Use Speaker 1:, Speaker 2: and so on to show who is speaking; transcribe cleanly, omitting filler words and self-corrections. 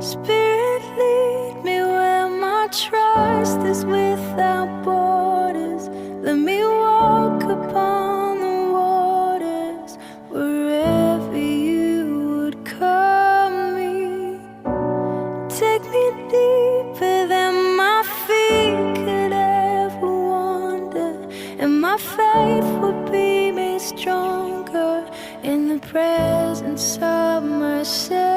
Speaker 1: Spirit, lead me where my trust is without borders. Let me walk upon the waters wherever you would call me. Take me deeper than my feet could ever wander, and my faith would be made stronger in the presence of myself.